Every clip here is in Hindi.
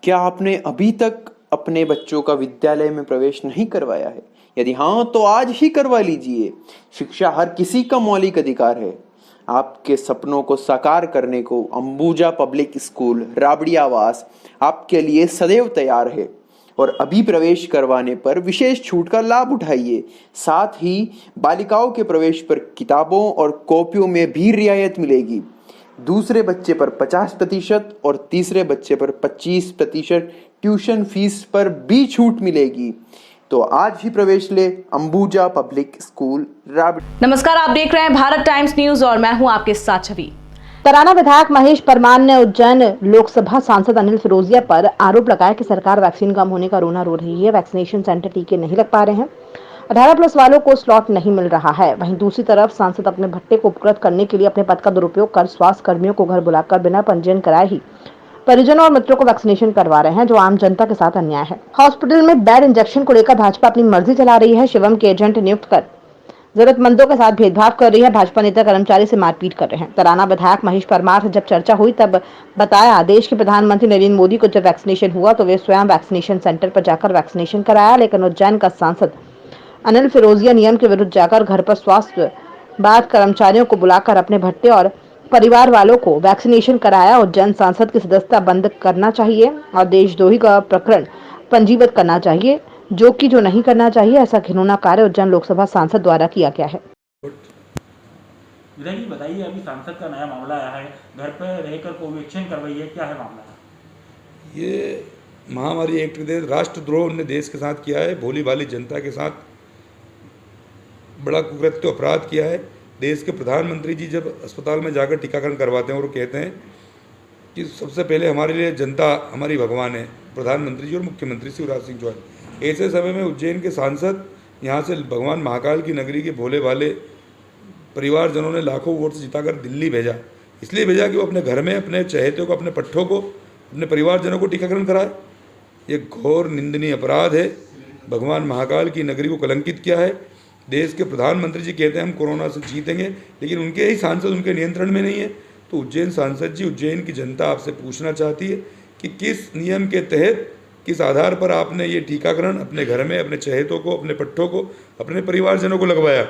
क्या आपने अभी तक अपने बच्चों का विद्यालय में प्रवेश नहीं करवाया है? यदि हाँ, तो आज ही करवा लीजिए। शिक्षा हर किसी का मौलिक अधिकार है। आपके सपनों को साकार करने को अंबुजा पब्लिक स्कूल राबड़ी आवास आपके लिए सदैव तैयार है। और अभी प्रवेश करवाने पर विशेष छूट का लाभ उठाइए। साथ ही बालिकाओं के प्रवेश पर किताबों और कॉपियों में भी रियायत मिलेगी। दूसरे बच्चे पर 50% और तीसरे बच्चे पर 25% ट्यूशन फीस पर भी छूट मिलेगी। तो आज ही प्रवेश ले अंबुजा पब्लिक स्कूल राबड़ी। नमस्कार, आप देख रहे हैं भारत टाइम्स न्यूज और मैं हूं आपके साथ छवि। तराना विधायक महेश परमार ने उज्जैन लोकसभा सांसद अनिल फिरोजिया पर आरोप लगाया कि सरकार वैक्सीन कम होने का रोना रो रही है। वैक्सीनेशन सेंटर टीके नहीं लग पा रहे हैं, 18+ वालों को स्लॉट नहीं मिल रहा है। वहीं दूसरी तरफ सांसद अपने भट्टे को उपकृत करने के लिए अपने पद का दुरुपयोग कर स्वास्थ्य कर्मियों को घर बुलाकर बिना पंजीयन कराए ही परिजनों और मित्रों को वैक्सीनेशन करवा रहे हैं, जो आम जनता के साथ अन्याय है। हॉस्पिटल में बेड इंजेक्शन को लेकर भाजपा अपनी मर्जी चला रही है। शिवम के एजेंट नियुक्त कर जरूरतमंदों के साथ भेदभाव कर रही है। भाजपा नेता कर्मचारी से मारपीट कर रहे हैं। तराना विधायक महेश परमार से जब चर्चा हुई तब बताया, देश के प्रधानमंत्री नरेंद्र मोदी को जब वैक्सीनेशन हुआ तो वे स्वयं वैक्सीनेशन सेंटर पर जाकर वैक्सीनेशन कराया, लेकिन उज्जैन का सांसद अनिल फिरोजिया नियम के विरुद्ध जाकर घर पर स्वास्थ्य बाद कर्मचारियों को बुलाकर अपने भट्टे और परिवार वालों को वैक्सीनेशन कराया। उज्जैन सांसद की सदस्यता बंद करना चाहिए और देशद्रोही का प्रकरण पंजीबद्ध करना चाहिए, जो नहीं करना चाहिए। ऐसा घिनौना कार्य उज्जैन लोकसभा सांसद द्वारा किया गया है। विधायक जी बताइए, अभी सांसद का नया मामला आया है, घर पर रहकर कोवैक्सीन करवाइए, क्या है मामला? ये महामारी एक्ट के तहत राष्ट्रद्रोह उन्होंने देश के साथ किया है, भोली भाली जनता के साथ बड़ा कुकृत्य अपराध किया है। देश के प्रधानमंत्री जी जब अस्पताल में जाकर टीकाकरण करवाते हैं और वो कहते हैं कि सबसे पहले हमारे लिए जनता हमारी भगवान है, प्रधानमंत्री जी और मुख्यमंत्री शिवराज सिंह चौहान। ऐसे समय में उज्जैन के सांसद यहाँ से भगवान महाकाल की नगरी के भोले भाले परिवारजनों ने लाखों वोट से जिताकर दिल्ली भेजा। इसलिए भेजा कि वो अपने घर में अपने चहेतों को, अपने पट्टों को, अपने परिवारजनों को टीकाकरण कराए। ये घोर निंदनीय अपराध है। भगवान महाकाल की नगरी को कलंकित किया है। देश के प्रधानमंत्री जी कहते हैं हम कोरोना से जीतेंगे, लेकिन उनके ही सांसद उनके नियंत्रण में नहीं है। तो उज्जैन सांसद जी, उज्जैन की जनता आपसे पूछना चाहती है कि किस नियम के तहत, किस आधार पर आपने ये टीकाकरण अपने घर में, अपने चहेतों को, अपने पट्टों को, अपने परिवारजनों को लगवाया।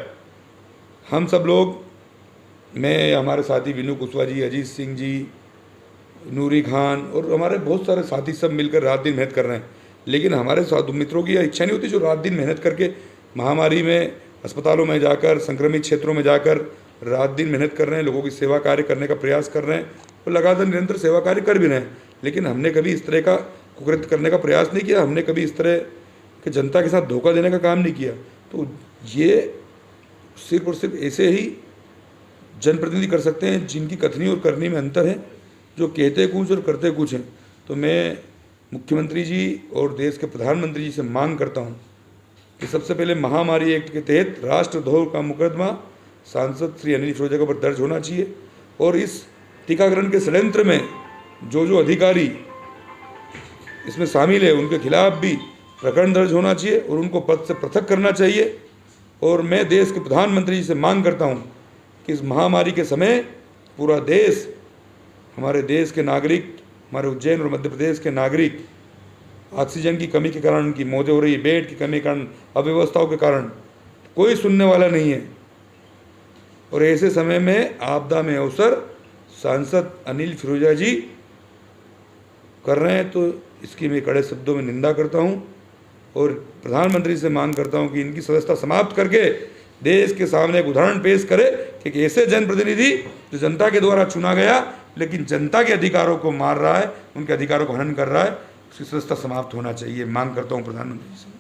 हम सब लोग, मैं, हमारे साथी विनू कुशवाहा जी, अजीत सिंह जी, नूरी खान और हमारे बहुत सारे साथी सब मिलकर रात दिन मेहनत कर रहे हैं, लेकिन हमारे साथ मित्रों की इच्छा नहीं होती जो रात दिन मेहनत करके महामारी में अस्पतालों में जाकर, संक्रमित क्षेत्रों में जाकर रात दिन मेहनत कर रहे हैं, लोगों की सेवा कार्य करने का प्रयास कर रहे हैं और लगातार निरंतर सेवा कार्य कर भी रहे हैं। लेकिन हमने कभी इस तरह का कुकृत्य करने का प्रयास नहीं किया, हमने कभी इस तरह के जनता के साथ धोखा देने का काम नहीं किया। तो ये सिर्फ और सिर्फ ऐसे ही जनप्रतिनिधि कर सकते हैं जिनकी कथनी और करनी में अंतर है, जो कहते कुछ और करते कुछ हैं। तो मैं मुख्यमंत्री जी और देश के प्रधानमंत्री जी से मांग करता हूँ कि सबसे पहले महामारी एक्ट के तहत राष्ट्रद्रोह का मुकदमा सांसद श्री अनिल फिरोजिया के ऊपर दर्ज होना चाहिए और इस टीकाकरण के षड्यंत्र में जो अधिकारी इसमें शामिल है उनके खिलाफ भी प्रकरण दर्ज होना चाहिए और उनको पद से पृथक करना चाहिए। और मैं देश के प्रधानमंत्री जी से मांग करता हूं कि इस महामारी के समय पूरा देश, हमारे देश के नागरिक, हमारे उज्जैन और मध्य प्रदेश के नागरिक ऑक्सीजन की कमी के कारण उनकी मौतें हो रही है, बेड की कमी के कारण, अव्यवस्थाओं के कारण कोई सुनने वाला नहीं है। और ऐसे समय में आपदा में अवसर सांसद अनिल फिरोजिया जी कर रहे हैं, तो इसकी मैं कड़े शब्दों में निंदा करता हूं और प्रधानमंत्री से मांग करता हूं कि इनकी सदस्यता समाप्त करके देश के सामने एक उदाहरण पेश करे कि ऐसे जनप्रतिनिधि जो जनता के द्वारा चुना गया लेकिन जनता के अधिकारों को मार रहा है, उनके अधिकारों को हनन कर रहा है, उसकी सदस्यता समाप्त होना चाहिए। मांग करता हूं प्रधानमंत्री से।